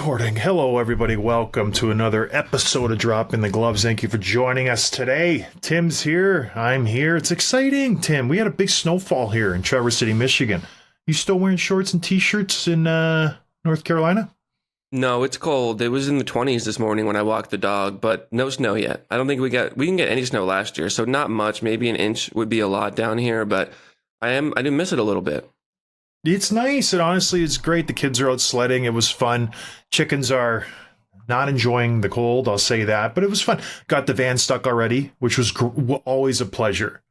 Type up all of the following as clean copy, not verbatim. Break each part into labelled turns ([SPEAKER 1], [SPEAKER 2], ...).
[SPEAKER 1] Recording. Hello, everybody. Welcome to another episode of Drop in the Gloves. Thank you for joining us today. Tim's here. I'm here. It's exciting, Tim. We had a big snowfall here in Traverse City, Michigan. You still wearing shorts and t-shirts in North Carolina?
[SPEAKER 2] No, it's cold. It was in the 20s this morning when I walked the dog, but no snow yet. I don't think we didn't get any snow last year, so not much. Maybe an inch would be a lot down here, but I do miss it a little bit.
[SPEAKER 1] It's nice, and honestly, it's great. The kids are out sledding. It was fun. Chickens are not enjoying the cold, I'll say that, but it was fun. Got the van stuck already, which was always a pleasure.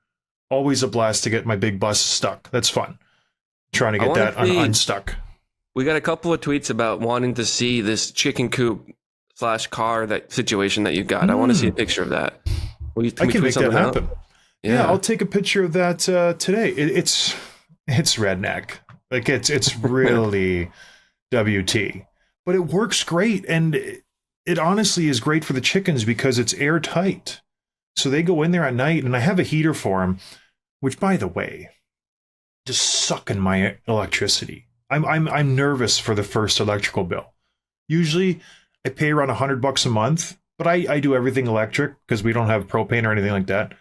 [SPEAKER 1] Always a blast to get my big bus stuck. That's fun. Trying to get that unstuck.
[SPEAKER 2] We got a couple of tweets about wanting to see this chicken coop / car that situation that you got. I want to see a picture of that.
[SPEAKER 1] I can make that happen. Yeah, I'll take a picture of that today. It's redneck. Like it's really WT, but it works great, and it honestly is great for the chickens because it's airtight. So they go in there at night, and I have a heater for them, which, by the way, just sucking my electricity. I'm nervous for the first electrical bill. Usually, I pay around $100 a month, but I do everything electric because we don't have propane or anything like that.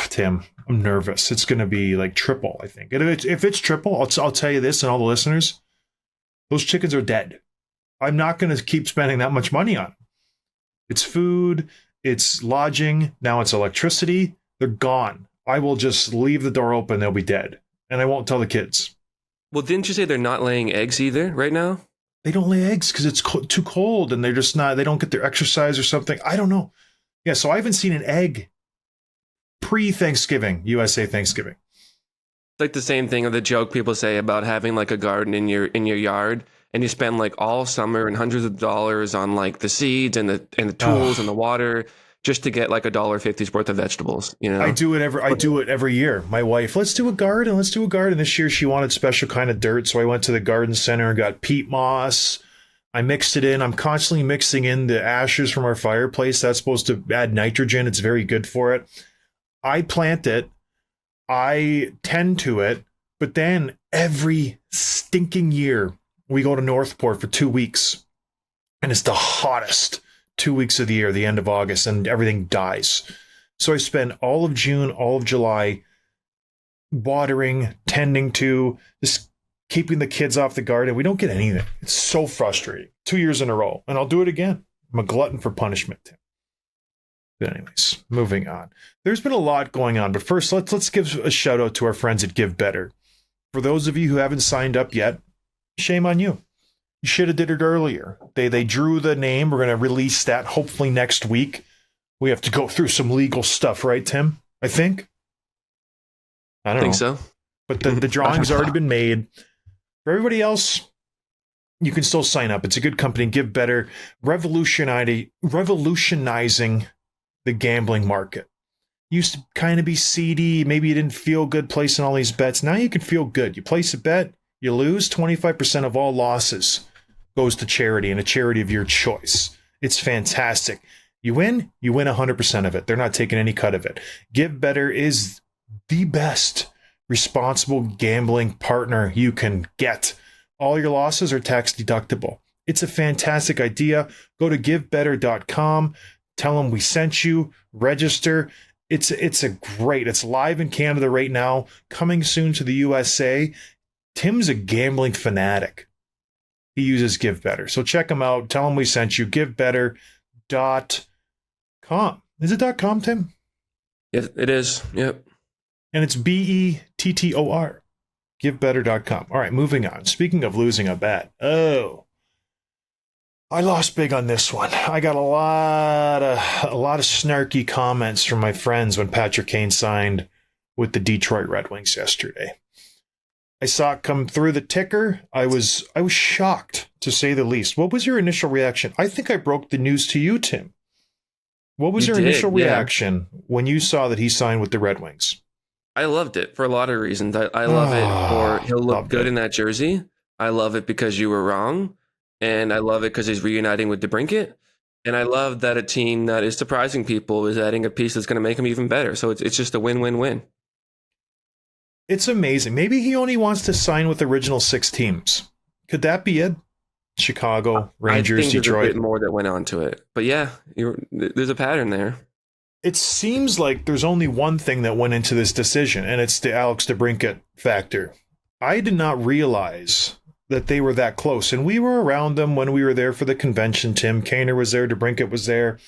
[SPEAKER 1] Tim, I'm nervous. It's going to be like triple, I think. And if it's triple, I'll tell you this and all the listeners, those chickens are dead. I'm not going to keep spending that much money on them. It's food, it's lodging, now it's electricity. They're gone. I will just leave the door open. They'll be dead. And I won't tell the kids.
[SPEAKER 2] Well, didn't you say they're not laying eggs either right now?
[SPEAKER 1] They don't lay eggs because it's too cold and they're just not, they don't get their exercise or something. I don't know. Yeah, so I haven't seen an egg pre-Thanksgiving, USA Thanksgiving.
[SPEAKER 2] It's like the same thing of the joke people say about having like a garden in your yard, and you spend like all summer and hundreds of dollars on like the seeds and the tools and the water just to get like $1.50's worth of vegetables. You know, I do it every year. My wife, let's do a garden. This year she wanted special kind of dirt, so I went to the garden center and got peat moss. I mixed it in. I'm constantly mixing in the ashes from our fireplace. That's supposed to add nitrogen. It's very good for it. I plant it, I tend to it, but then every stinking year we go to Northport for 2 weeks, and it's the hottest 2 weeks of the year, the end of August, and everything dies. So I spend all of June, all of July watering, tending to, just keeping the kids off the garden. We don't get anything. It's so frustrating. 2 years in a row, and I'll do it again. I'm a glutton for punishment, Tim. But anyways, moving on. There's been a lot going on, but first let's give a shout out to our friends at Give Better. For those of you who haven't signed up yet, shame on you. You should have did it earlier. They drew the name. We're going to release that hopefully next week. We have to go through some legal stuff, right, Tim? I think. I don't think
[SPEAKER 1] know.
[SPEAKER 2] So.
[SPEAKER 1] But the drawing's already been made. For everybody else, you can still sign up. It's a good company. Give Better, revolutionizing the gambling market. Used to kind of be seedy. Maybe you didn't feel good placing all these bets. Now you can feel good. You place a bet, you lose. 25% of all losses goes to charity, and a charity of your choice. It's fantastic. You win 100% of it. They're not taking any cut of it. Give Better is the best responsible gambling partner you can get. All your losses are tax deductible. It's a fantastic idea. Go to givebetter.com. Tell them we sent you, register. It's live in Canada right now, coming soon to the USA. Tim's a gambling fanatic. He uses Give Better. So check him out. Tell him we sent you. Givebetter.com. Is it .com, Tim?
[SPEAKER 2] Yes, it is. Yep.
[SPEAKER 1] And it's BETTOR. Givebetter.com. All right, moving on. Speaking of losing a bet. I lost big on this one. I got a lot of snarky comments from my friends when Patrick Kane signed with the Detroit Red Wings yesterday. I saw it come through the ticker. I was shocked, to say the least. What was your initial reaction? I think I broke the news to you, Tim. What was your initial reaction when you saw that he signed with the Red Wings?
[SPEAKER 2] I loved it for a lot of reasons. I love it for he'll look good in that jersey. I love it because you were wrong. And I love it because he's reuniting with DeBrincat. And I love that a team that is surprising people is adding a piece that's going to make him even better. So it's just a win-win-win.
[SPEAKER 1] It's amazing. Maybe he only wants to sign with the original 6 teams. Could that be it? Chicago, Rangers,
[SPEAKER 2] I think
[SPEAKER 1] Detroit.
[SPEAKER 2] There's a bit more that went on to it. But yeah, there's a pattern there.
[SPEAKER 1] It seems like there's only one thing that went into this decision, and it's the Alex DeBrincat factor. I did not realize that they were that close, and we were around them when we were there for the convention. Tim Kaner was there, DeBrincat was there.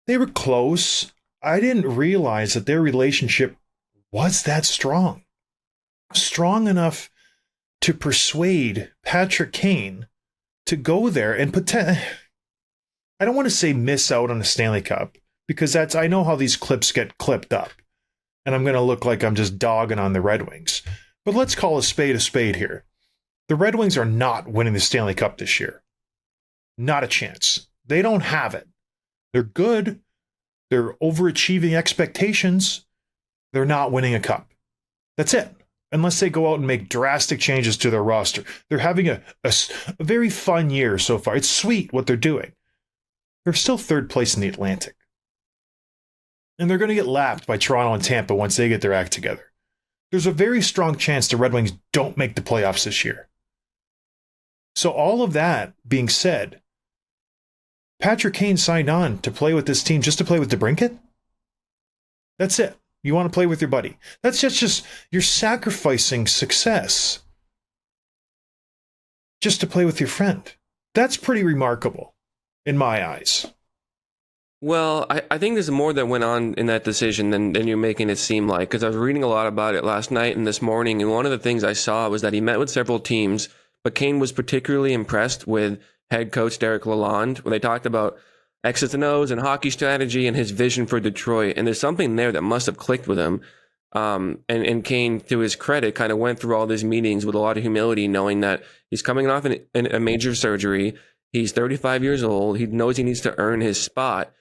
[SPEAKER 1] They were close. I didn't realize that their relationship was that strong. Strong enough to persuade Patrick Kane to go there and I don't want to say miss out on the Stanley Cup, because I know how these clips get clipped up, and I'm going to look like I'm just dogging on the Red Wings. But let's call a spade here. The Red Wings are not winning the Stanley Cup this year. Not a chance. They don't have it. They're good. They're overachieving expectations. They're not winning a cup. That's it. Unless they go out and make drastic changes to their roster. They're having a very fun year so far. It's sweet what they're doing. They're still third place in the Atlantic. And they're going to get lapped by Toronto and Tampa once they get their act together. There's a very strong chance the Red Wings don't make the playoffs this year. So all of that being said, Patrick Kane signed on to play with this team just to play with DeBrincat? That's it. You want to play with your buddy. That's just you're sacrificing success just to play with your friend. That's pretty remarkable in my eyes.
[SPEAKER 2] Well, I think there's more that went on in that decision than you're making it seem like, because I was reading a lot about it last night and this morning, and one of the things I saw was that he met with several teams, but Kane was particularly impressed with head coach Derek Lalonde when they talked about X's and O's and hockey strategy and his vision for Detroit. And there's something there that must have clicked with him. And Kane, to his credit, kind of went through all these meetings with a lot of humility, knowing that he's coming off a major surgery. He's 35 years old. He knows he needs to earn his spot.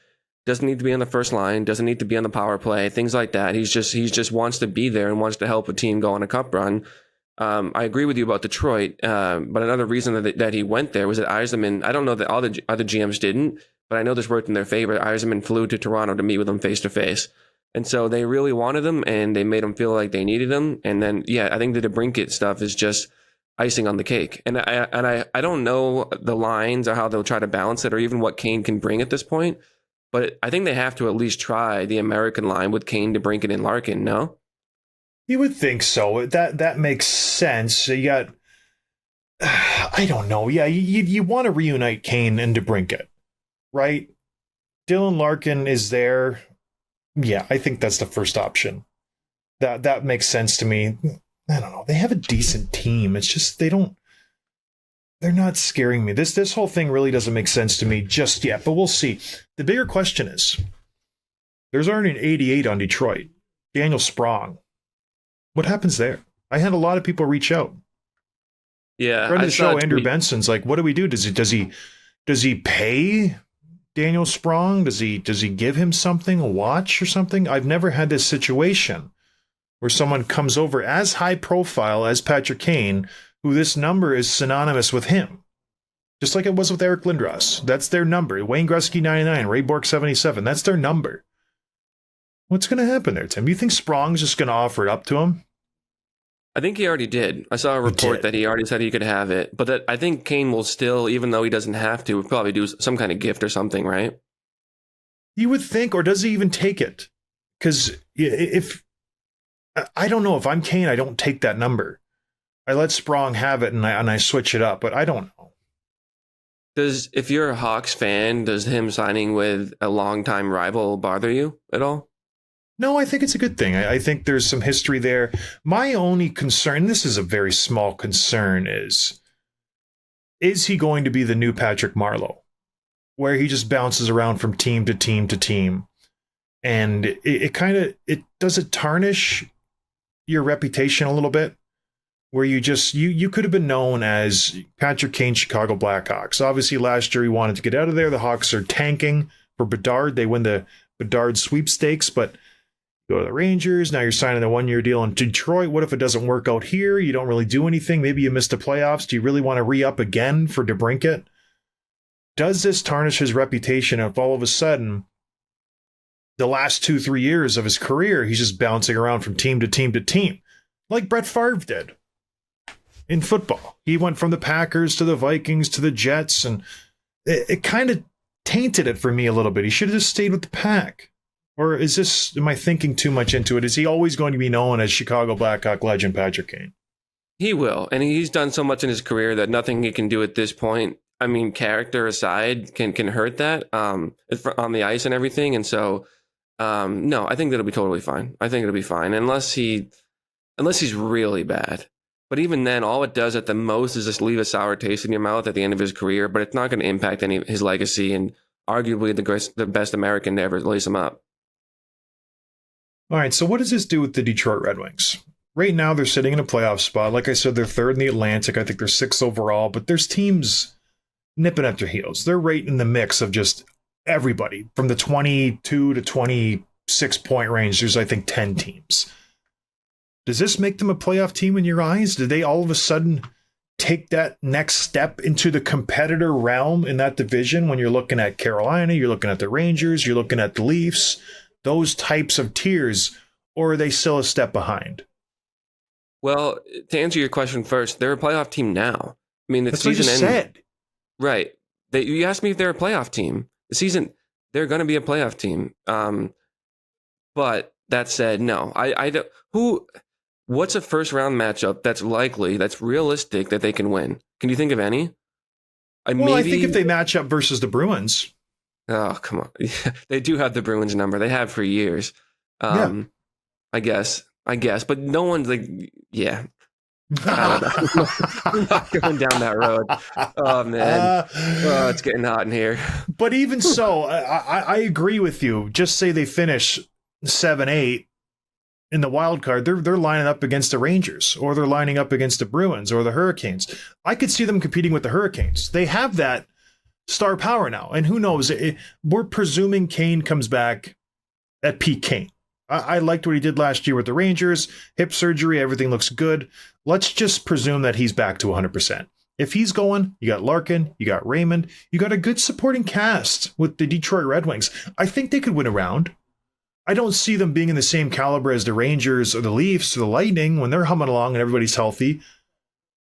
[SPEAKER 2] Doesn't need to be on the first line, doesn't need to be on the power play, things like that. He just wants to be there and wants to help a team go on a cup run. I agree with you about Detroit, but another reason that he went there was that Yzerman, I don't know that all the other GMs didn't, but I know this worked in their favor. Yzerman flew to Toronto to meet with him face to face. And so they really wanted him, and they made him feel like they needed him. And then, yeah, I think the DeBrincat stuff is just icing on the cake. And I don't know the lines or how they'll try to balance it or even what Kane can bring at this point. But I think they have to at least try the American line with Kane, DeBrincat, and Larkin, no?
[SPEAKER 1] You would think so. That makes sense. You got, I don't know. Yeah, you want to reunite Kane and DeBrincat, right? Dylan Larkin is there. Yeah, I think that's the first option. That makes sense to me. I don't know. They have a decent team. It's just they're not scaring me. This whole thing really doesn't make sense to me just yet, but we'll see. The bigger question is, there's already an 88 on Detroit. Daniel Sprong. What happens there? I had a lot of people reach out.
[SPEAKER 2] Yeah.
[SPEAKER 1] Friend of the show, Andrew Benson's like, what do we do? Does he pay Daniel Sprong? Does he give him something, a watch or something? I've never had this situation where someone comes over as high profile as Patrick Kane, who this number is synonymous with him. Just like it was with Eric Lindros. That's their number. Wayne Gretzky 99, Ray Bourque 77. That's their number. What's going to happen there, Tim? You think Sprong's just going to offer it up to him?
[SPEAKER 2] I think he already did. I saw a report that he already said he could have it. But that I think Kane will still, even though he doesn't have to, probably do some kind of gift or something, right?
[SPEAKER 1] You would think, or does he even take it? Because I don't know. If I'm Kane, I don't take that number. I let Sprong have it and I switch it up, but I don't know.
[SPEAKER 2] If you're a Hawks fan, does him signing with a longtime rival bother you at all?
[SPEAKER 1] No, I think it's a good thing. I think there's some history there. My only concern, this is a very small concern, is he going to be the new Patrick Marleau, where he just bounces around from team to team to team? And it does it tarnish your reputation a little bit? Where you could have been known as Patrick Kane, Chicago Blackhawks. Obviously, last year he wanted to get out of there. The Hawks are tanking for Bedard. They win the Bedard sweepstakes, but go to the Rangers. Now you're signing a one-year deal in Detroit. What if it doesn't work out here? You don't really do anything. Maybe you missed the playoffs. Do you really want to re-up again for DeBrincat? Does this tarnish his reputation if all of a sudden the last 2-3 years of his career, he's just bouncing around from team to team to team, like Brett Favre did? in football. He went from the Packers to the Vikings to the Jets, and it kind of tainted it for me a little bit. He should have just stayed with the Pack. Or am I thinking too much into it? Is he always going to be known as Chicago Blackhawk legend Patrick Kane?
[SPEAKER 2] He will. And he's done so much in his career that nothing he can do at this point, I mean, character aside, can hurt that on the ice and everything. And so, no, I think that'll be totally fine. I think it'll be fine unless he's really bad. But even then, all it does at the most is just leave a sour taste in your mouth at the end of his career. But it's not going to impact any of his legacy and arguably the best American to ever lace him up.
[SPEAKER 1] All right, so what does this do with the Detroit Red Wings? Right now, they're sitting in a playoff spot. Like I said, they're third in the Atlantic. I think they're sixth overall. But there's teams nipping at their heels. They're right in the mix of just everybody. From the 22 to 26 point range, there's, I think, 10 teams. Does this make them a playoff team in your eyes? Do they all of a sudden take that next step into the competitor realm in that division when you're looking at Carolina, you're looking at the Rangers, you're looking at the Leafs, those types of tiers, or are they still a step behind?
[SPEAKER 2] Well, to answer your question first, they're a playoff team now. I mean,
[SPEAKER 1] that's season what I just said.
[SPEAKER 2] Right. You asked me if they're a playoff team. The season, they're going to be a playoff team. But that said, no. I don't. What's a first round matchup that's likely, that's realistic that they can win? Can you think of any?
[SPEAKER 1] I think if they match up versus the Bruins.
[SPEAKER 2] Oh, come on. They do have the Bruins number. They have for years.
[SPEAKER 1] Yeah.
[SPEAKER 2] I guess. But no one's like, yeah. I don't know. I'm not going down that road. Oh, man. It's getting hot in here.
[SPEAKER 1] But even so, I agree with you. Just say they finish 7-8 in the wild card. They're lining up against the Rangers, or they're lining up against the Bruins or the Hurricanes. I could see them competing with the Hurricanes. They have that star power now. And who knows? We're presuming Kane comes back at peak Kane. I liked what he did last year with the Rangers. Hip surgery, everything looks good. Let's just presume that he's back to 100%. If he's going, you got Larkin, you got Raymond, you got a good supporting cast with the Detroit Red Wings. I think they could win a round. I don't see them being in the same caliber as the Rangers or the Leafs or the Lightning when they're humming along and everybody's healthy.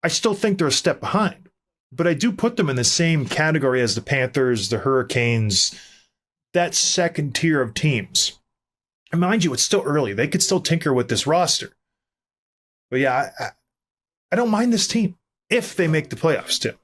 [SPEAKER 1] I still think they're a step behind. But I do put them in the same category as the Panthers, the Hurricanes, that second tier of teams. And mind you, it's still early. They could still tinker with this roster. But yeah, I don't mind this team if they make the playoffs, Tim.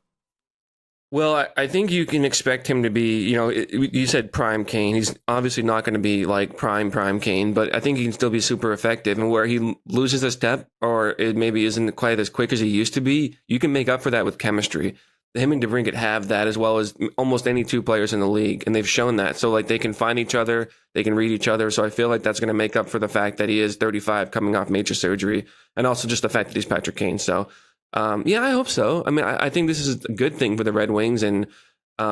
[SPEAKER 2] Well, I think you can expect him to be, you said prime Kane. He's obviously not going to be like prime Kane, but I think he can still be super effective. And where he loses a step or it maybe isn't quite as quick as he used to be, you can make up for that with chemistry. Him and DeBrincat have that as well as almost any two players in the league, and they've shown that. So, they can find each other, they can read each other. So I feel like that's going to make up for the fact that he is 35 coming off major surgery, and also just the fact that he's Patrick Kane. So, I hope so. I mean, I think this is a good thing for the Red Wings, and I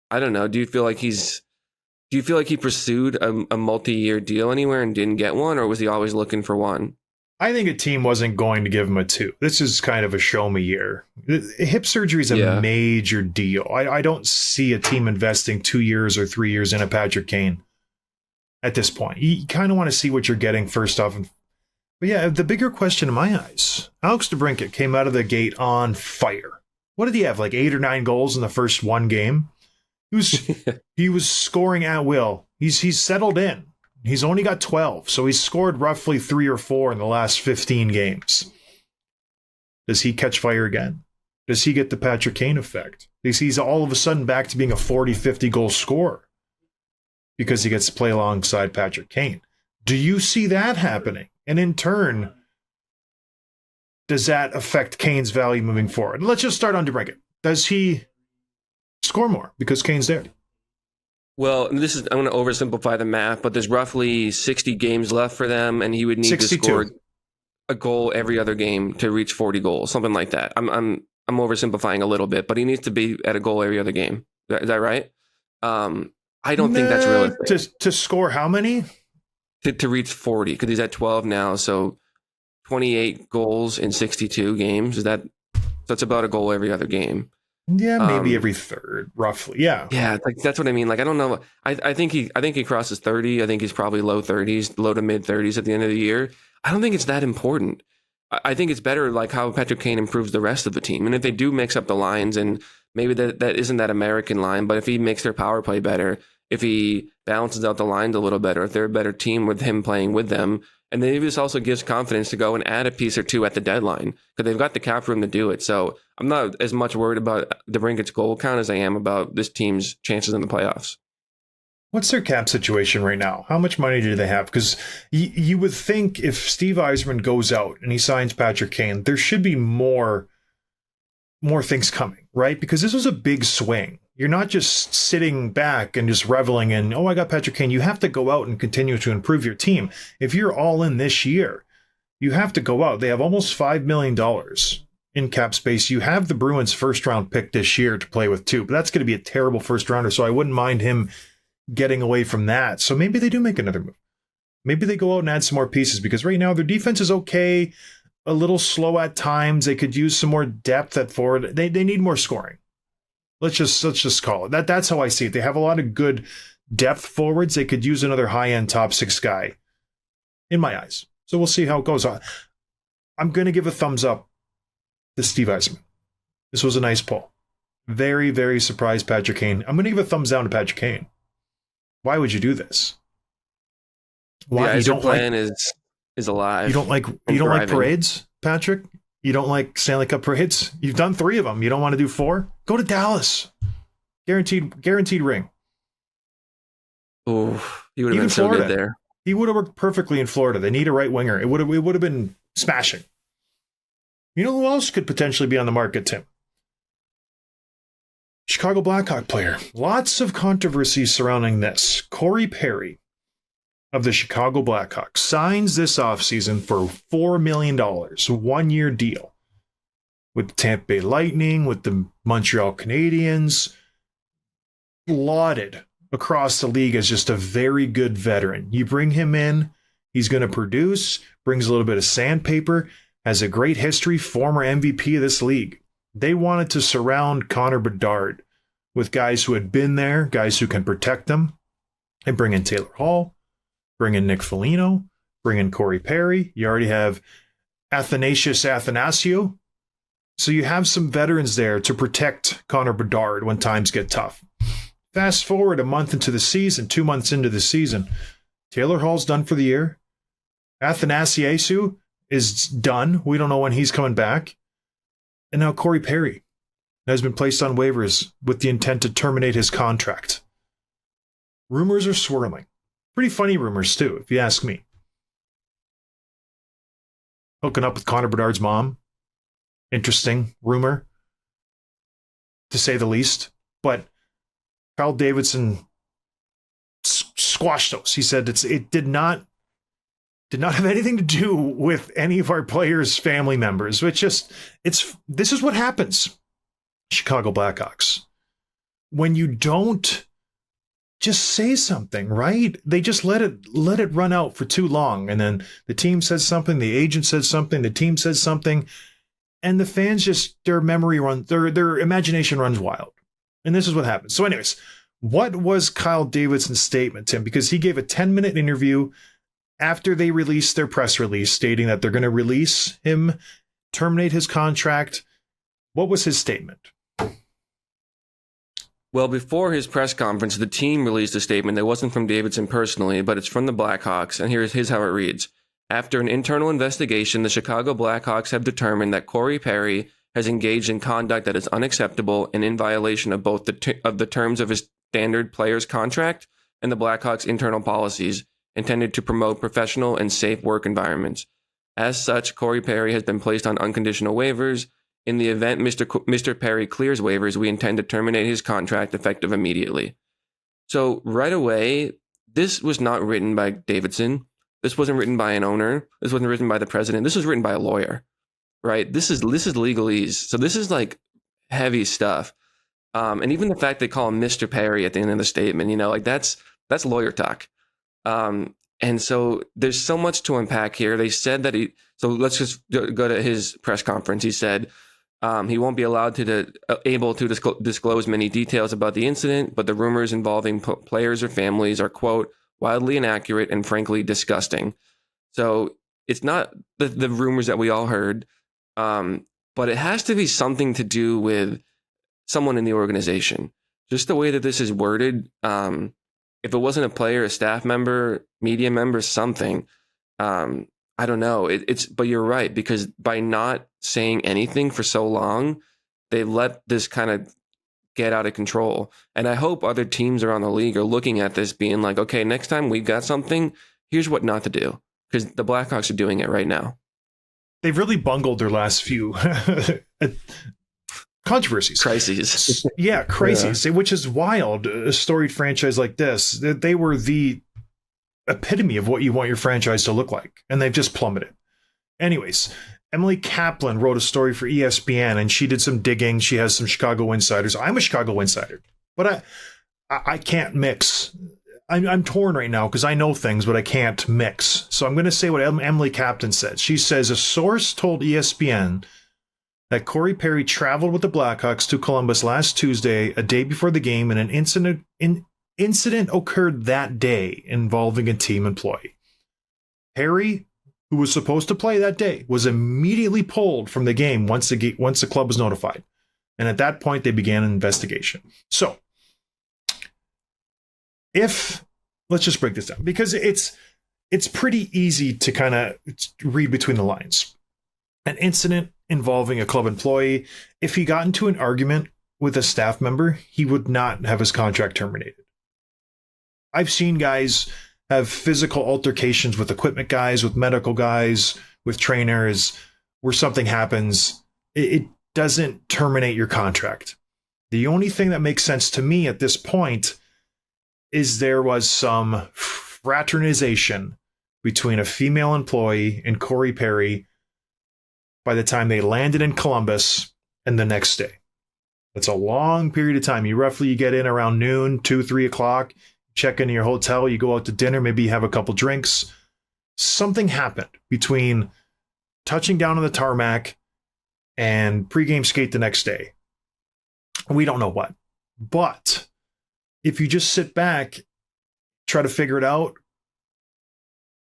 [SPEAKER 2] don't know. Do you feel like he pursued a multi-year deal anywhere and didn't get one, or was he always looking for one?
[SPEAKER 1] I think a team wasn't going to give him a 2. This is kind of a show me year. Hip surgery is a major deal. I don't see a team investing 2 years or 3 years in a Patrick Kane at this point. You kind of want to see what you're getting first off. But yeah, the bigger question in my eyes, Alex DeBrincat came out of the gate on fire. What did he have, like 8 or 9 goals in the first one game? He was scoring at will. He's settled in. He's only got 12, so he's scored roughly 3 or 4 in the last 15 games. Does he catch fire again? Does he get the Patrick Kane effect? He's all of a sudden back to being a 40, 50 goal scorer because he gets to play alongside Patrick Kane. Do you see that happening? And in turn, does that affect Kane's value moving forward? Let's just start on DeBrincat. Does he score more because Kane's there?
[SPEAKER 2] Well, I'm going to oversimplify the math, but there's roughly 60 games left for them, and he would need 62. To score a goal every other game to reach 40 goals, something like that. I'm oversimplifying a little bit, but he needs to be at a goal every other game. Is that right? I don't think that's realistic.
[SPEAKER 1] To score how many?
[SPEAKER 2] To reach 40, because he's at 12 now, so 28 goals in 62 games. That's about a goal every other game.
[SPEAKER 1] Yeah, maybe every third, roughly. Yeah.
[SPEAKER 2] Yeah, that's what I mean. I don't know. I think he crosses 30. I think he's probably low 30s, low to mid 30s at the end of the year. I don't think it's that important. I think it's better like how Patrick Kane improves the rest of the team. And if they do mix up the lines, and maybe that isn't that American line, but if he makes their power play better, if he balances out the lines a little better, if they're a better team with him playing with them, and then maybe this also gives confidence to go and add a piece or two at the deadline because they've got the cap room to do it. So I'm not as much worried about the Brinkets goal count as I am about this team's chances in the playoffs.
[SPEAKER 1] What's their cap situation right now? How much money do they have? Because you would think if Steve Yzerman goes out and he signs Patrick Kane, there should be more things coming, right? Because this was a big swing. You're not just sitting back and just reveling in, oh, I got Patrick Kane. You have to go out and continue to improve your team. If you're all in this year, you have to go out. They have almost $5 million in cap space. You have the Bruins first round pick this year to play with too, but that's going to be a terrible first rounder. So I wouldn't mind him getting away from that. So maybe they do make another move. Maybe they go out and add some more pieces because right now their defense is okay, a little slow at times. They could use some more depth at forward. They need more scoring. Let's just call it that. That's how I see it. They have a lot of good depth forwards. They could use another high-end top six guy in my eyes. So we'll see how it goes on. I'm going to give a thumbs up to Steve Yzerman. This was a nice pull. Very, very surprised Patrick Kane. I'm going to give a thumbs down to Patrick Kane. Why would you do this? Why
[SPEAKER 2] you don't plan is alive.
[SPEAKER 1] You don't like parades, Patrick? You don't like Stanley Cup parades? You've done 3 of them. You don't want to do 4? Go to Dallas. Guaranteed ring.
[SPEAKER 2] Oh, he would have been so good there.
[SPEAKER 1] He would have worked perfectly in Florida. They need a right winger. It would have been smashing. You know who else could potentially be on the market, Tim? Chicago Blackhawk player. Lots of controversy surrounding this. Corey Perry of the Chicago Blackhawks signs this offseason for $4 million, 1-year deal with the Tampa Bay Lightning, with the Montreal Canadiens. Lauded across the league as just a very good veteran. You bring him in, he's going to produce, brings a little bit of sandpaper, has a great history, former MVP of this league. They wanted to surround Connor Bedard with guys who had been there, guys who can protect them, and bring in Taylor Hall, bring in Nick Foligno, bring in Corey Perry. You already have Athanasius Athanasiou. So you have some veterans there to protect Connor Bedard when times get tough. Fast forward a month into the season, 2 months into the season, Taylor Hall's done for the year. Athanasiou is done. We don't know when he's coming back. And now Corey Perry has been placed on waivers with the intent to terminate his contract. Rumors are swirling. Pretty funny rumors, too, if you ask me. Hooking up with Connor Bedard's mom. Interesting rumor, to say the least. But Carl Davidson squashed those. He said it did not have anything to do with any of our players' family members. This is what happens, Chicago Blackhawks. When you don't just say something, right? They just let it run out for too long, and then the team says something, the agent says something, the team says something, and the fans their imagination runs wild. And this is what happens. So anyways, what was Kyle Davidson's statement, Tim? Because he gave a 10-minute interview after they released their press release stating that they're going to release him, terminate his contract. What was his statement?
[SPEAKER 2] Well, before his press conference, the team released a statement that wasn't from Davidson personally, but it's from the Blackhawks, and here's how it reads. After an internal investigation, the Chicago Blackhawks have determined that Corey Perry has engaged in conduct that is unacceptable and in violation of both of the terms of his standard player's contract and the Blackhawks' internal policies intended to promote professional and safe work environments. As such, Corey Perry has been placed on unconditional waivers. In the event Mr. Perry clears waivers, we intend to terminate his contract effective immediately. So right away, this was not written by Davidson. This wasn't written by an owner. This wasn't written by the president. This was written by a lawyer, right? This is legalese. So this is like heavy stuff. And even the fact they call him Mr. Perry at the end of the statement, that's lawyer talk. And so there's so much to unpack here. They said that so let's just go to his press conference. He said he won't be allowed able to disclose many details about the incident, but the rumors involving players or families are, quote, wildly inaccurate and frankly disgusting. So it's not the rumors that we all heard, but it has to be something to do with someone in the organization. Just the way that this is worded, if it wasn't a player, a staff member, media member, something, I don't know. But you're right, because by not saying anything for so long, they let this kind of get out of control. And I hope other teams around the league are looking at this being like, okay, next time we've got something, here's what not to do. Because the Blackhawks are doing it right now. They've
[SPEAKER 1] really bungled their last few controversies.
[SPEAKER 2] Crises.
[SPEAKER 1] Yeah, crises, which is wild. A storied franchise like this, they were the epitome of what you want your franchise to look like, and they've just plummeted. Anyways, Emily Kaplan wrote a story for ESPN, and she did some digging. She has some Chicago insiders. I'm a Chicago insider, but I can't mix. I'm torn right now because I know things, but I can't mix. So I'm going to say what Emily Kaplan said. She says a source told ESPN that Corey Perry traveled with the Blackhawks to Columbus last Tuesday, a day before the game, and an incident occurred that day involving a team employee. Perry, who was supposed to play that day, was immediately pulled from the game once the club was notified. And at that point, they began an investigation. So, let's just break this down, because it's pretty easy to kind of read between the lines. An incident involving a club employee, if he got into an argument with a staff member, he would not have his contract terminated. I've seen guys have physical altercations with equipment guys, with medical guys, with trainers, where something happens. It doesn't terminate your contract. The only thing that makes sense to me at this point is there was some fraternization between a female employee and Corey Perry by the time they landed in Columbus and the next day. That's a long period of time. You get in around noon, 2, 3 o'clock, check into your hotel, you go out to dinner, maybe you have a couple drinks. Something happened between touching down on the tarmac and pregame skate the next day. We don't know what. But if you just sit back, try to figure it out,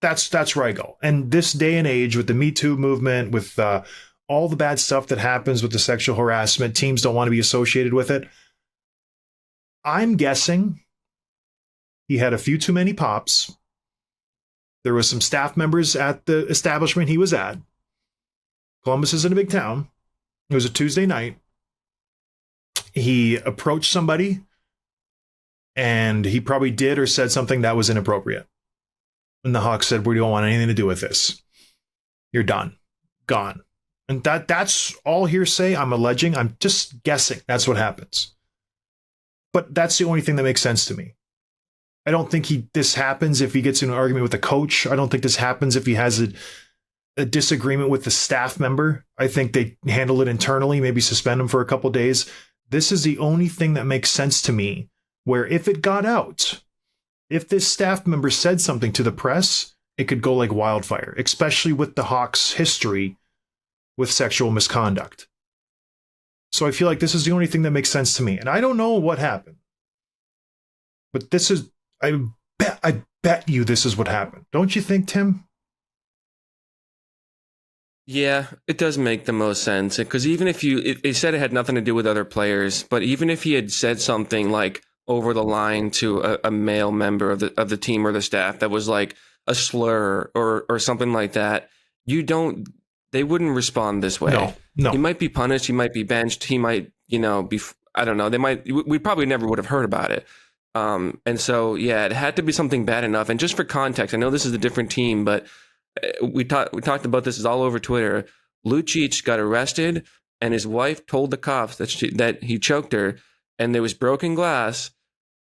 [SPEAKER 1] that's where I go. And this day and age, with the Me Too movement, with all the bad stuff that happens with the sexual harassment, teams don't want to be associated with it. I'm guessing he had a few too many pops. There was some staff members at the establishment he was at. Columbus isn't a big town. It was a Tuesday night. He approached somebody, and he probably did or said something that was inappropriate. And the Hawks said, we don't want anything to do with this. You're done. Gone. And that's all hearsay. I'm alleging. I'm just guessing that's what happens. But that's the only thing that makes sense to me. I don't think this happens if he gets in an argument with a coach. I don't think this happens if he has a disagreement with the staff member. I think they handle it internally, maybe suspend him for a couple days. This is the only thing that makes sense to me, where if it got out, if this staff member said something to the press, it could go like wildfire, especially with the Hawks' history with sexual misconduct. So I feel like this is the only thing that makes sense to me. And I don't know what happened. But this is, I bet you this is what happened. Don't you think, Tim?
[SPEAKER 2] Yeah, it does make the most sense. Because even if he said it had nothing to do with other players, but even if he had said something like over the line to a male member of the team or the staff that was like a slur or something like that, they wouldn't respond this way. No. He might be punished. He might be benched. He might, be, I don't know. We probably never would have heard about it. And so, yeah, it had to be something bad enough. And just for context, I know this is a different team, but we talked about this all over Twitter. Lucic got arrested, and his wife told the cops that he choked her, and there was broken glass,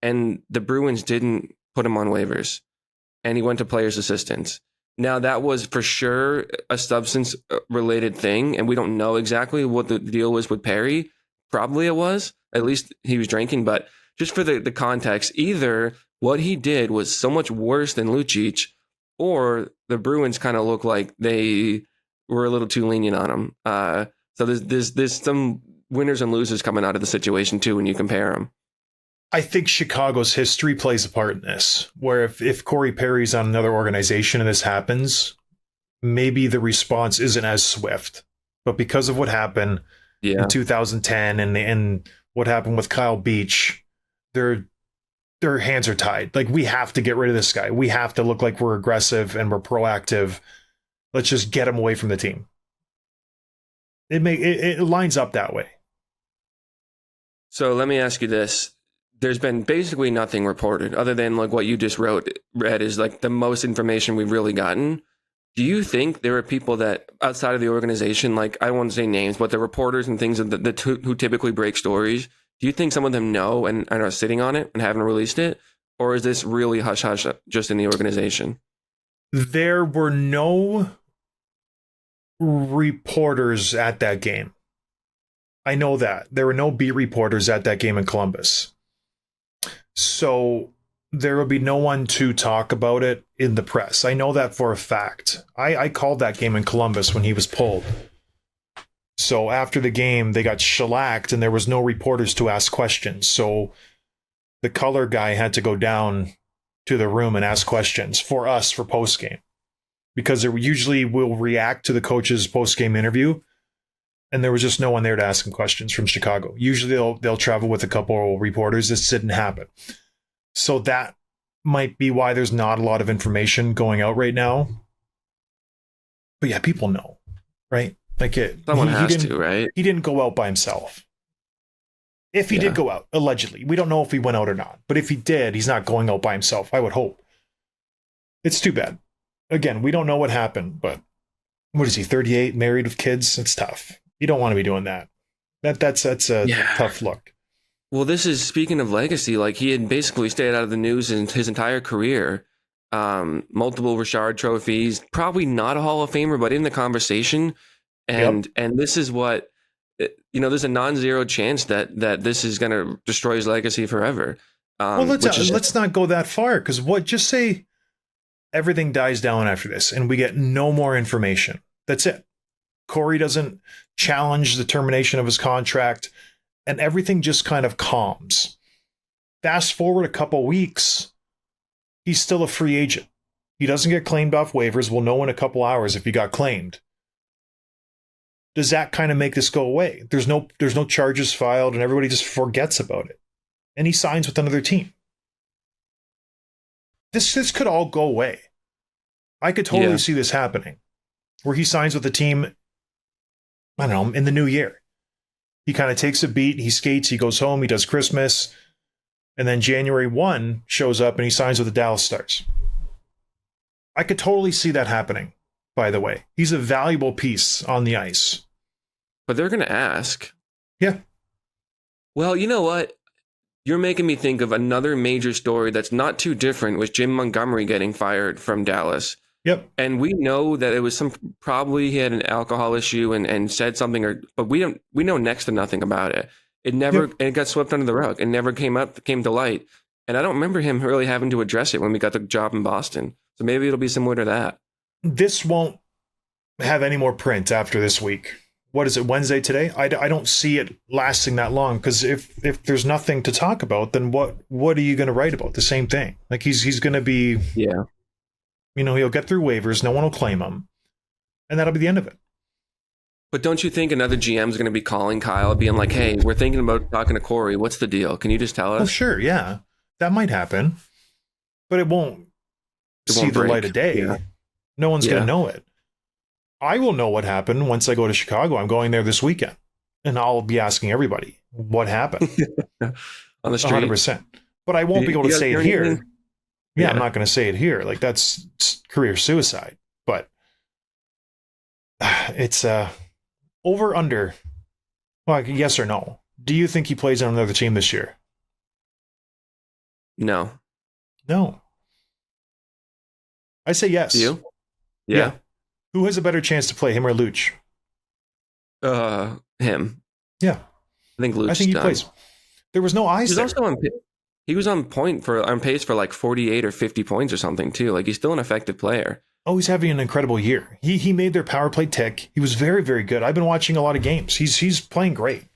[SPEAKER 2] and the Bruins didn't put him on waivers, and he went to players' assistance. Now, that was for sure a substance-related thing, and we don't know exactly what the deal was with Perry. Probably it was. At least he was drinking, but just for the context, either what he did was so much worse than Lucic, or the Bruins kind of look like they were a little too lenient on him. So there's some winners and losers coming out of the situation, too, when you compare them.
[SPEAKER 1] I think Chicago's history plays a part in this, where if Corey Perry's on another organization and this happens, maybe the response isn't as swift. But because of what happened in 2010 and what happened with Kyle Beach, their hands are tied. Like, we have to get rid of this guy. We have to look like we're aggressive and we're proactive. Let's just get him away from the team. It lines up that way.
[SPEAKER 2] So let me ask you this. There's been basically nothing reported other than like what you just read is like the most information we've really gotten. Do you think there are people that outside of the organization, like I won't say names, but the reporters and things who typically break stories, do you think some of them know and are sitting on it and haven't released it? Or is this really hush-hush just in the organization?
[SPEAKER 1] There were no reporters at that game. I know that. There were no beat reporters at that game in Columbus. So there will be no one to talk about it in the press. I know that for a fact. I called that game in Columbus when he was pulled. So after the game, they got shellacked and there was no reporters to ask questions. So the color guy had to go down to the room and ask questions for us for postgame. Because they usually will react to the coach's postgame interview. And there was just no one there to ask him questions from Chicago. Usually they'll travel with a couple of reporters. This didn't happen. So that might be why there's not a lot of information going out right now. But yeah, people know, right? Like
[SPEAKER 2] someone has to, right?
[SPEAKER 1] He didn't go out by himself. If he did go out, allegedly. We don't know if he went out or not. But if he did, he's not going out by himself, I would hope. It's too bad. Again, we don't know what happened, but what is he, 38, married with kids? It's tough. You don't want to be doing that. That's a tough look.
[SPEAKER 2] Well, this is, speaking of legacy, like he had basically stayed out of the news in his entire career. Multiple Richard trophies, probably not a Hall of Famer, but in the conversation. And this is what, there's a non-zero chance that this is going to destroy his legacy forever.
[SPEAKER 1] Well, let's not go that far, because just say everything dies down after this and we get no more information. That's it. Corey doesn't challenge the termination of his contract and everything just kind of calms. Fast forward a couple weeks, he's still a free agent. He doesn't get claimed off waivers. We'll know in a couple hours if he got claimed. Does that kind of make this go away? There's no charges filed and everybody just forgets about it. And he signs with another team. This could all go away. I could totally see this happening. Where he signs with a team, I don't know, in the new year. He kind of takes a beat, he skates, he goes home, he does Christmas, and then January 1 shows up and he signs with the Dallas Stars. I could totally see that happening, by the way. He's a valuable piece on the ice.
[SPEAKER 2] But they're going to ask.
[SPEAKER 1] Yeah.
[SPEAKER 2] Well, you know what? You're making me think of another major story that's not too different with Jim Montgomery getting fired from Dallas.
[SPEAKER 1] Yep.
[SPEAKER 2] And we know that it was probably he had an alcohol issue and said something, but we know next to nothing about it. It got swept under the rug. It never came to light. And I don't remember him really having to address it when we got the job in Boston. So maybe it'll be similar to that.
[SPEAKER 1] This won't have any more print after this week. What is it, Wednesday today? I don't see it lasting that long, because if there's nothing to talk about, then what are you going to write about? The same thing. Like he's going to be, he'll get through waivers, no one will claim him, and that'll be the end of it.
[SPEAKER 2] But don't you think another GM is going to be calling Kyle, being like, "Hey, we're thinking about talking to Corey. What's the deal? Can you just tell us?"
[SPEAKER 1] Oh, sure, yeah, that might happen, but it won't see the light of day. Yeah. No one's going to know it. I will know what happened once I go to Chicago. I'm going there this weekend, and I'll be asking everybody what happened
[SPEAKER 2] on the street.
[SPEAKER 1] 100%. But I won't be able to say it here. Yeah, I'm not going to say it here. Like, that's career suicide. But it's over under. Well, yes or no? Do you think he plays on another team this year?
[SPEAKER 2] No.
[SPEAKER 1] I say yes.
[SPEAKER 2] Do you? Yeah.
[SPEAKER 1] Who has a better chance to play, him or Luch?
[SPEAKER 2] Him.
[SPEAKER 1] Yeah.
[SPEAKER 2] I think Luch.
[SPEAKER 1] I think he plays. There was no eyes there.
[SPEAKER 2] He was on pace for like 48 or 50 points or something too. Like, he's still an effective player.
[SPEAKER 1] Oh, he's having an incredible year. He made their power play tick. He was very, very good. I've been watching a lot of games. He's playing great.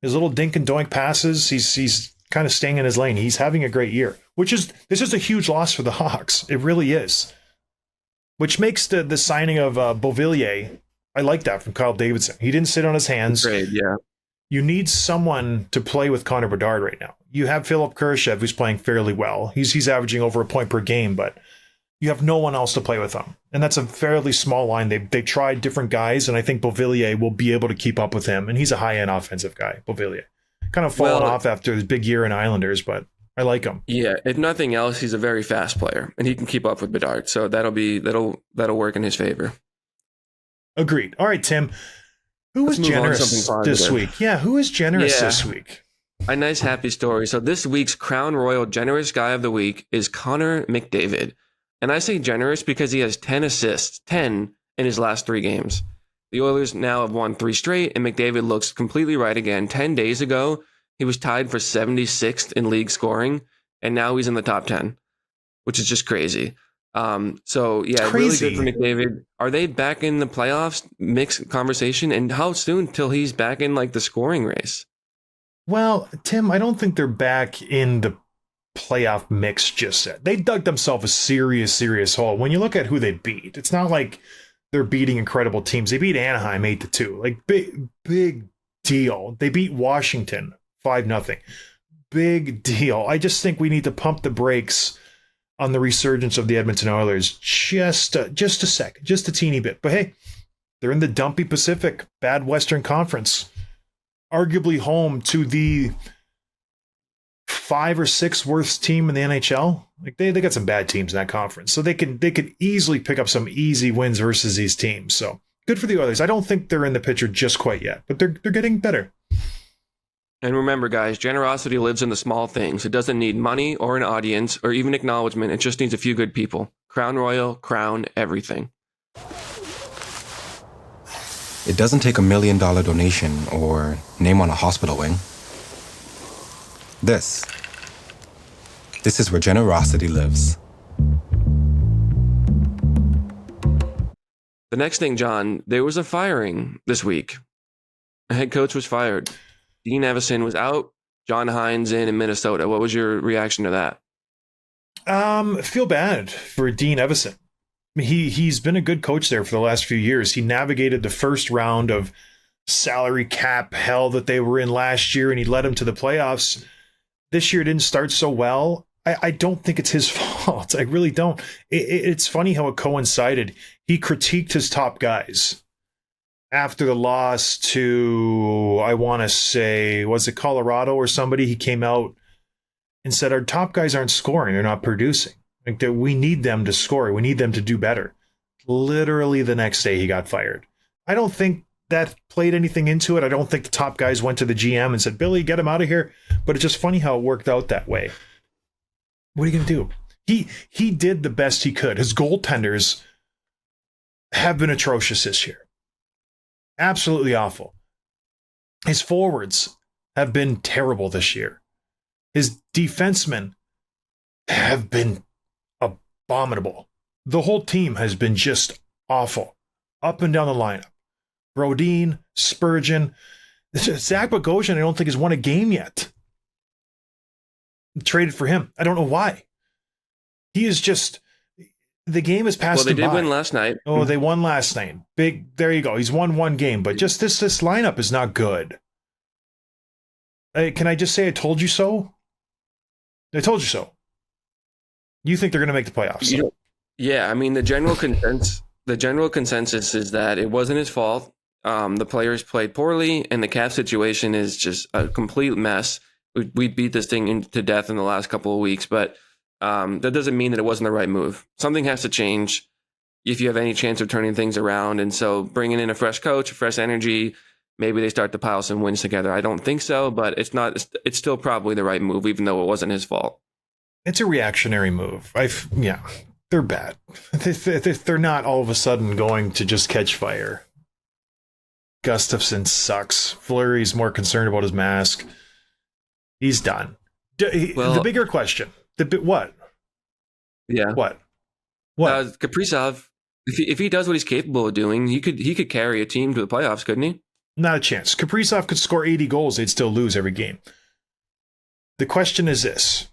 [SPEAKER 1] His little dink and doink passes, he's kind of staying in his lane. He's having a great year, this is a huge loss for the Hawks. It really is. which makes the signing of Beauvillier. I like that from Kyle Davidson. He didn't sit on his hands.
[SPEAKER 2] Great, yeah.
[SPEAKER 1] You need someone to play with Connor Bedard right now. You have Philip Kurashev, who's playing fairly well. He's averaging over a point per game, but you have no one else to play with him. And that's a fairly small line. They tried different guys, and I think Beauvillier will be able to keep up with him. And he's a high-end offensive guy, Beauvillier. Kind of fallen off after his big year in Islanders, but I like him.
[SPEAKER 2] Yeah, if nothing else, he's a very fast player, and he can keep up with Bedard. So that'll work in his favor.
[SPEAKER 1] Agreed. All right, Tim. Who was generous this week? Yeah, who is generous this week?
[SPEAKER 2] A nice, happy story. So this week's Crown Royal Generous Guy of the Week is Connor McDavid. And I say generous because he has 10 assists, 10 in his last 3 games. The Oilers now have won 3 straight, and McDavid looks completely right again. 10 days ago, he was tied for 76th in league scoring, and now he's in the top 10, which is just crazy. So yeah, really good for McDavid. Are they back in the playoffs mix conversation? And how soon till he's back in like the scoring race?
[SPEAKER 1] Well, Tim, I don't think they're back in the playoff mix just yet. They dug themselves a serious hole. When you look at who they beat, it's not like they're beating incredible teams. They beat Anaheim 8-2. Like big deal. They beat Washington 5-0. Big deal. I just think we need to pump the brakes on the resurgence of the Edmonton Oilers just a second, just a teeny bit. But hey, they're in the dumpy Pacific, bad Western Conference, arguably home to the 5 or 6 worst team in the NHL. Like they got some bad teams in that conference, so they could easily pick up some easy wins versus these teams. So good for the Oilers. I don't think they're in the picture just quite yet, but they're getting better.
[SPEAKER 2] And remember, guys, generosity lives in the small things. It doesn't need money or an audience or even acknowledgement. It just needs a few good people. Crown Royal, crown everything.
[SPEAKER 3] It doesn't take $1 million donation or name on a hospital wing. This is where generosity lives.
[SPEAKER 2] The next thing, John, there was a firing this week. A head coach was fired. Dean Evason was out. John Hines in Minnesota. What was your reaction to that?
[SPEAKER 1] Feel bad for Dean Evason. He's been a good coach there for the last few years. He navigated the first round of salary cap hell that they were in last year, and he led them to the playoffs. This year didn't start so well. I don't think it's his fault. I really don't. It's funny how it coincided. He critiqued his top guys after the loss to, I want to say, was it Colorado or somebody? He came out and said, our top guys aren't scoring. They're not producing. Like we need them to score. We need them to do better. Literally the next day he got fired. I don't think that played anything into it. I don't think the top guys went to the GM and said, Billy, get him out of here. But it's just funny how it worked out that way. What are you going to do? He did the best he could. His goaltenders have been atrocious this year. Absolutely awful. His forwards have been terrible this year. His defensemen have been abominable. The whole team has been just awful. Up and down the lineup. Brodin, Spurgeon. Zach Bogosian, I don't think has won a game yet. Traded for him. I don't know why. He is just... The game has passed him by.
[SPEAKER 2] Well, they did win last night.
[SPEAKER 1] Oh, they won last night. Big. There you go. He's won one game, but just this lineup is not good. Can I just say I told you so? I told you so. You think they're going to make the playoffs?
[SPEAKER 2] Yeah, I mean the general consensus is that it wasn't his fault. The players played poorly, and the cap situation is just a complete mess. We beat this thing to death in the last couple of weeks, but that doesn't mean that it wasn't the right move. Something has to change if you have any chance of turning things around. And so bringing in a fresh coach, fresh energy, maybe they start to pile some wins together. I don't think so, but it's still probably the right move, even though it wasn't his fault.
[SPEAKER 1] It's a reactionary move. They're bad. They're not all of a sudden going to just catch fire. Gustafsson sucks. Fleury's more concerned about his mask. He's done. The bigger question. What?
[SPEAKER 2] Yeah.
[SPEAKER 1] What?
[SPEAKER 2] Kaprizov, if he does what he's capable of doing, he could carry a team to the playoffs, couldn't he?
[SPEAKER 1] Not a chance. Kaprizov could score 80 goals. They'd still lose every game. The question is this.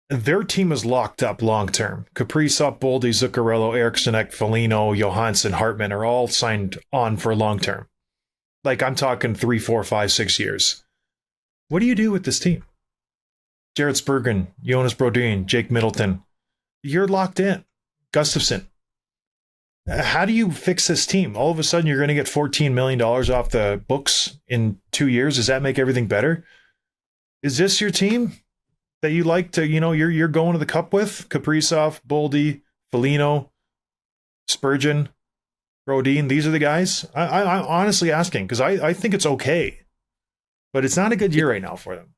[SPEAKER 1] their team is locked up long term. Kaprizov, Boldy, Zuccarello, Eriksson, Foligno, Johansson, Hartman are all signed on for long term. Like, I'm talking 3, 4, 5, 6 years. What do you do with this team? Jared Spurgeon, Jonas Brodin, Jake Middleton. You're locked in. Gustafsson. How do you fix this team? All of a sudden, you're going to get $14 million off the books in 2 years. Does that make everything better? Is this your team that you like to, you're going to the cup with? Kaprizov, Boldy, Foligno, Spurgeon, Brodin. These are the guys? I'm honestly asking because I think it's okay. But it's not a good year right now for them.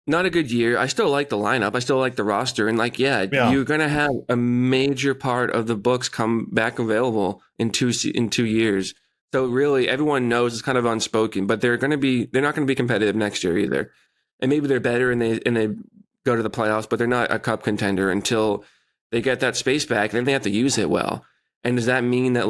[SPEAKER 2] Not a good year. I still like the lineup. I still like the roster. And you're going to have a major part of the books come back available in 2 years. So really everyone knows it's kind of unspoken, but they're not going to be competitive next year either. And maybe they're better and they go to the playoffs, but they're not a cup contender until they get that space back. And then they have to use it well. And does that mean that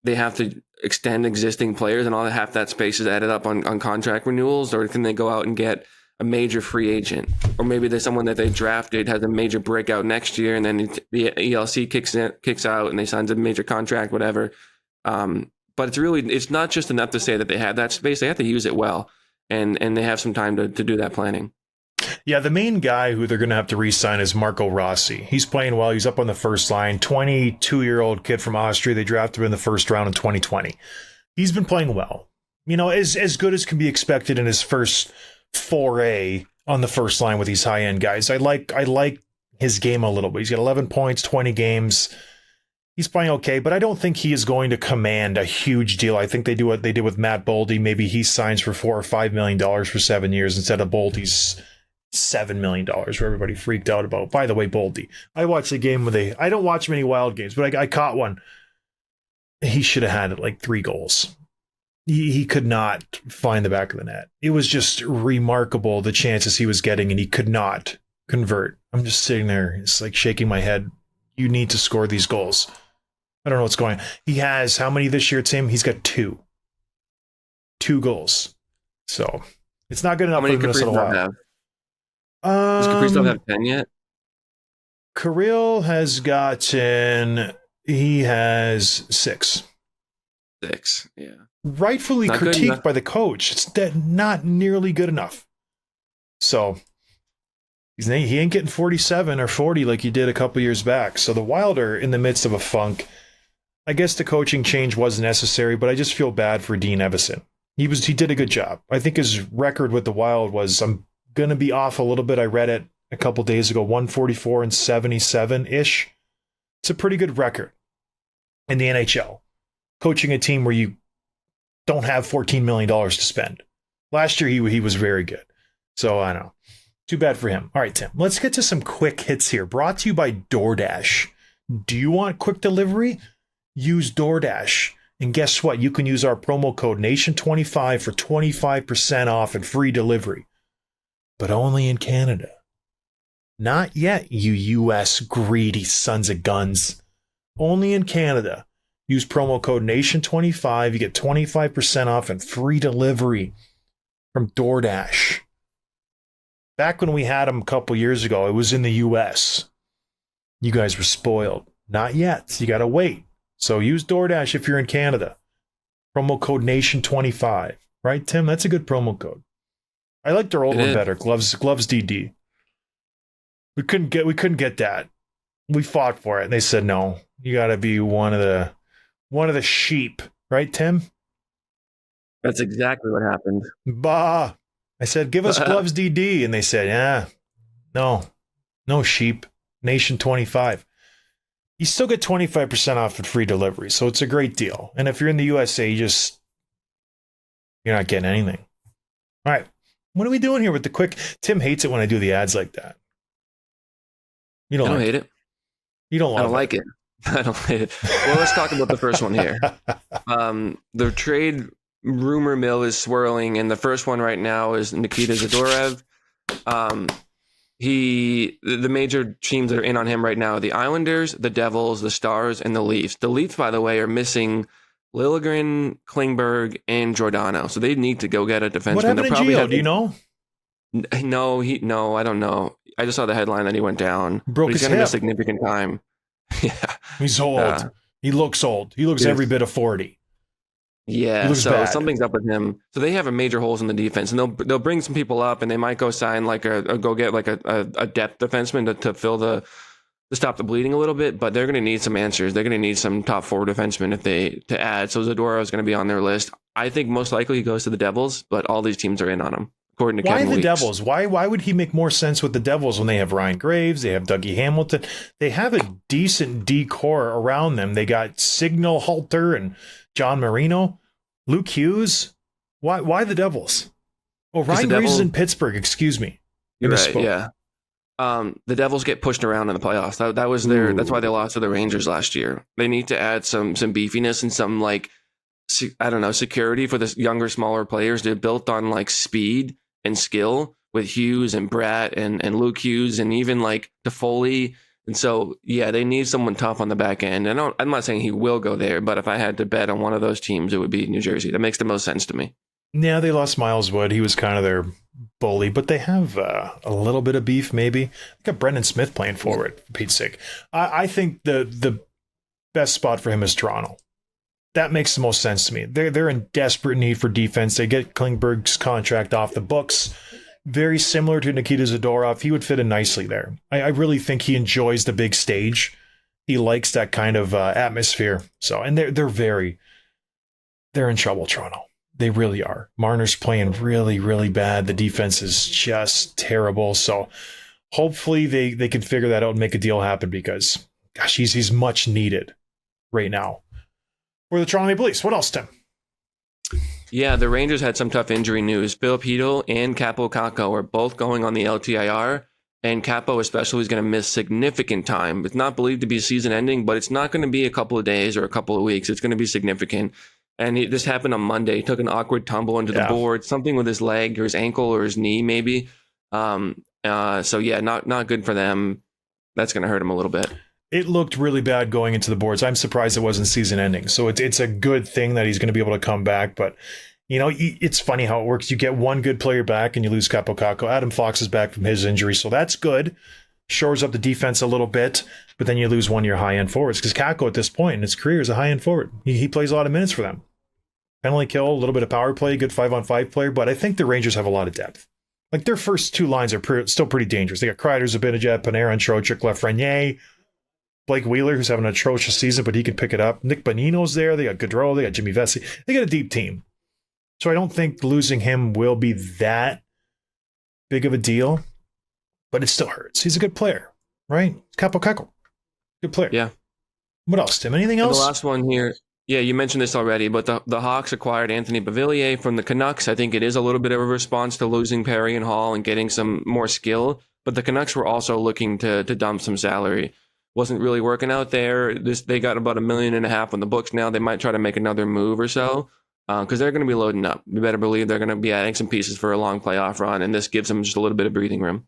[SPEAKER 2] they have to extend existing players and all half that space is added up on contract renewals? Or can they go out and get a major free agent? Or maybe there's someone that they drafted has a major breakout next year and then the ELC kicks out and they sign a major contract, whatever. But it's not just enough to say that they have that space. They have to use it well. And they have some time to do that planning.
[SPEAKER 1] Yeah, the main guy who they're going to have to re-sign is Marco Rossi. He's playing well. He's up on the first line. 22-year-old kid from Austria. They drafted him in the first round in 2020. He's been playing well. As good as can be expected in his first foray on the first line with these high-end guys. I like his game a little bit. He's got 11 points, 20 games. He's playing okay, but I don't think he is going to command a huge deal. I think they do what they did with Matt Boldy. Maybe he signs for $4 or $5 million for 7 years instead of Boldy's $7 million, where everybody freaked out about. By the way, Boldy, I watched the game I don't watch many Wild games, but I caught one. He should have had 3 goals. He could not find the back of the net. It was just remarkable the chances he was getting, and he could not convert. I'm just sitting there, it's like shaking my head. You need to score these goals. I don't know what's going on. He has how many this year, Tim? He's got 2. 2 goals. So it's not good enough for the Minnesota Wild.
[SPEAKER 2] Does Kaprizov have 10 yet?
[SPEAKER 1] Kirill has gotten, he has 6.
[SPEAKER 2] 6, yeah.
[SPEAKER 1] Rightfully
[SPEAKER 2] not
[SPEAKER 1] critiqued by the coach. It's not nearly good enough. So he ain't getting 47 or 40 like he did a couple years back. So the Wild are in the midst of a funk. I guess the coaching change was necessary, but I just feel bad for Dean Evason. He did a good job. I think his record with the Wild was, I'm going to be off a little bit. I read it a couple days ago, 144 and 77-ish. It's a pretty good record in the NHL. Coaching a team where you don't have $14 million to spend. Last year, he was very good. So, I don't know. Too bad for him. All right, Tim, let's get to some quick hits here. Brought to you by DoorDash. Do you want quick delivery? Use DoorDash. And guess what? You can use our promo code NATION25 for 25% off and free delivery. But only in Canada. Not yet, you U.S. greedy sons of guns. Only in Canada. Use promo code NATION25. You get 25% off and free delivery from DoorDash. Back when we had them a couple years ago, it was in the U.S. You guys were spoiled. Not yet. You got to wait. So use DoorDash if you're in Canada. Promo code NATION25. Right, Tim? That's a good promo code. I like their old one better. Gloves DD. We couldn't get that. We fought for it, and they said no. You got to be one of the sheep, right, Tim?
[SPEAKER 2] That's exactly what happened.
[SPEAKER 1] Bah. I said, give us Gloves DD, and they said, yeah, no sheep. Nation 25. You still get 25% off and free delivery, so it's a great deal. And if you're in the USA, you're not getting anything. All right. What are we doing here with the quick? Tim hates it when I do the ads like that. I don't
[SPEAKER 2] hate it.
[SPEAKER 1] You don't love it.
[SPEAKER 2] I don't like it. I don't hate it. Well, let's talk about the first one here. The trade rumor mill is swirling, and the first one right now is Nikita Zadorev. The major teams that are in on him right now are the Islanders, the Devils, the Stars, and the Leafs. The Leafs, by the way, are missing Liljegren, Klingberg, and Giordano, so they need to go get a defenseman.
[SPEAKER 1] What happened to Gio? Do you know?
[SPEAKER 2] No, I don't know. I just saw the headline that he went down.
[SPEAKER 1] Broke his
[SPEAKER 2] hip. He's going to miss significant time. Yeah.
[SPEAKER 1] He's old. He looks old. He looks every bit of 40.
[SPEAKER 2] Yeah, so something's up with him. So they have a major holes in the defense, and they'll bring some people up, and they might go sign like go get like a depth defenseman to fill to stop the bleeding a little bit. But they're going to need some answers. They're going to need some top 4 defensemen to add. So Zadorov is going to be on their list. I think most likely he goes to the Devils, but all these teams are in on him. According to
[SPEAKER 1] Why
[SPEAKER 2] Kevin
[SPEAKER 1] the
[SPEAKER 2] Weeks.
[SPEAKER 1] Devils? Why would he make more sense with the Devils when they have Ryan Graves, they have Dougie Hamilton, they have a decent decor around them. They got Signal Halter and John Marino. Luke Hughes, why the Devils? Oh, Ryan Graves is in Pittsburgh. Excuse me.
[SPEAKER 2] You're right. Yeah. The Devils get pushed around in the playoffs. That was their. That's why they lost to the Rangers last year. They need to add some beefiness and some security for the younger, smaller players. They're built on like speed and skill with Hughes and Bratt and Luke Hughes and even like Toffoli. And so, yeah, they need someone tough on the back end. And I'm not saying he will go there, but if I had to bet on one of those teams, it would be New Jersey. That makes the most sense to me.
[SPEAKER 1] Yeah, they lost Miles Wood. He was kind of their bully, but they have a little bit of beef, maybe. They got Brendan Smith playing forward, for Pete's sake. I think the best spot for him is Toronto. That makes the most sense to me. They're in desperate need for defense. They get Klingberg's contract off the books. Very similar to Nikita Zadorov. He would fit in nicely there. I really think he enjoys the big stage. He likes that kind of atmosphere. So, and they're in trouble, Toronto. They really are. Marner's playing really, really bad. The defense is just terrible. So hopefully they can figure that out and make a deal happen because, gosh, he's much needed right now. For the Toronto Maple Leafs. What else, Tim?
[SPEAKER 2] Yeah, the Rangers had some tough injury news. Philip Hedl and Capo Kakko are both going on the LTIR, and Capo especially is going to miss significant time. It's not believed to be season ending, but it's not going to be a couple of days or a couple of weeks. It's going to be significant. And this happened on Monday. He took an awkward tumble into the board, something with his leg or his ankle or his knee maybe. So yeah, not good for them. That's going to hurt him a little bit.
[SPEAKER 1] It looked really bad going into the boards. I'm surprised it wasn't season ending. So it's a good thing that he's going to be able to come back. But, it's funny how it works. You get one good player back and you lose Capo Kakko. Adam Fox is back from his injury. So that's good. Shores up the defense a little bit. But then you lose one of your high-end forwards. Because Kakko at this point in his career is a high-end forward. He plays a lot of minutes for them. Penalty kill, a little bit of power play, good 5-on-5 player. But I think the Rangers have a lot of depth. Like their first 2 lines are still pretty dangerous. They got Kreider, Zibanejad, Panarin, Trocheck, Lafreniere. Blake Wheeler, who's having an atrocious season, but he can pick it up. Nick Bonino's there. They got Gaudreau. They got Jimmy Vesey. They got a deep team. So I don't think losing him will be that big of a deal, but it still hurts. He's a good player, right? Capo Kakko. Good player.
[SPEAKER 2] Yeah.
[SPEAKER 1] What else, Tim? Anything else?
[SPEAKER 2] And the last one here. Yeah, you mentioned this already, but the Hawks acquired Anthony Beauvillier from the Canucks. I think it is a little bit of a response to losing Perry and Hall and getting some more skill, but the Canucks were also looking to dump some salary. Wasn't really working out there. They got about $1.5 million on the books now. They might try to make another move or so because they're going to be loading up. You better believe they're going to be adding some pieces for a long playoff run, and this gives them just a little bit of breathing room.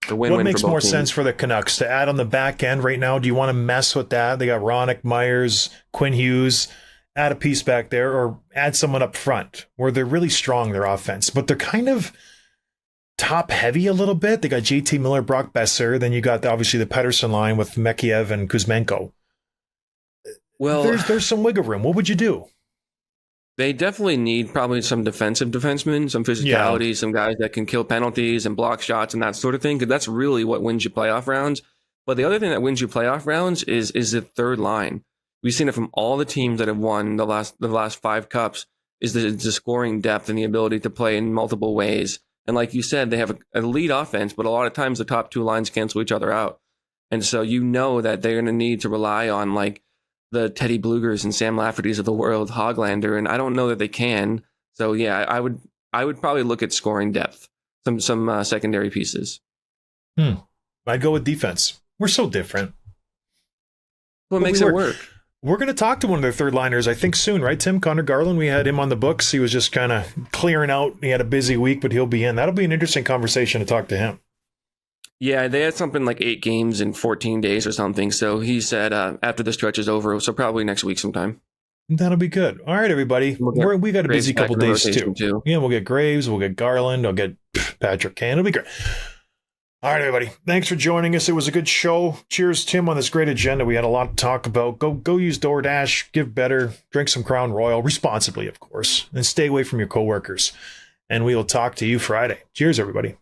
[SPEAKER 1] What makes more sense for the Canucks to add on the back end right now? Do you want to mess with that? They got Ronick, Myers, Quinn Hughes. Add a piece back there, or add someone up front where they're really strong, their offense, but they're kind of top heavy a little bit. They got JT Miller, Brock Besser. Then you got obviously the Pettersson line with Mekiev and Kuzmenko. Well, there's some wiggle room. What would you do?
[SPEAKER 2] They definitely need probably some defensive defensemen, some physicality, some guys that can kill penalties and block shots and that sort of thing, because that's really what wins you playoff rounds. But the other thing that wins you playoff rounds is the third line. We've seen it from all the teams that have won the last 5 cups is the scoring depth and the ability to play in multiple ways. And like you said, they have an elite offense, but a lot of times the top 2 lines cancel each other out. And so that they're going to need to rely on like the Teddy Blugers and Sam Lafferty's of the world, Hoglander, and I don't know that they can. So yeah, I would probably look at scoring depth, some secondary pieces.
[SPEAKER 1] I'd go with defense. We're so different.
[SPEAKER 2] What makes it work?
[SPEAKER 1] We're going to talk to one of their third liners, I think, soon, right, Tim? Connor Garland, we had him on the books. He was just kind of clearing out. He had a busy week, but he'll be in. That'll be an interesting conversation to talk to him.
[SPEAKER 2] Yeah, they had something like 8 games in 14 days or something. So he said after the stretch is over, so probably next week sometime.
[SPEAKER 1] That'll be good. All right, everybody. We got a busy couple days too. Yeah, we'll get Graves. We'll get Garland. I'll get Patrick Kane. It'll be great. All right, everybody. Thanks for joining us. It was a good show. Cheers, Tim, on this great agenda. We had a lot to talk about. Go use DoorDash, give better, drink some Crown Royal, responsibly, of course, and stay away from your coworkers. And we will talk to you Friday. Cheers, everybody.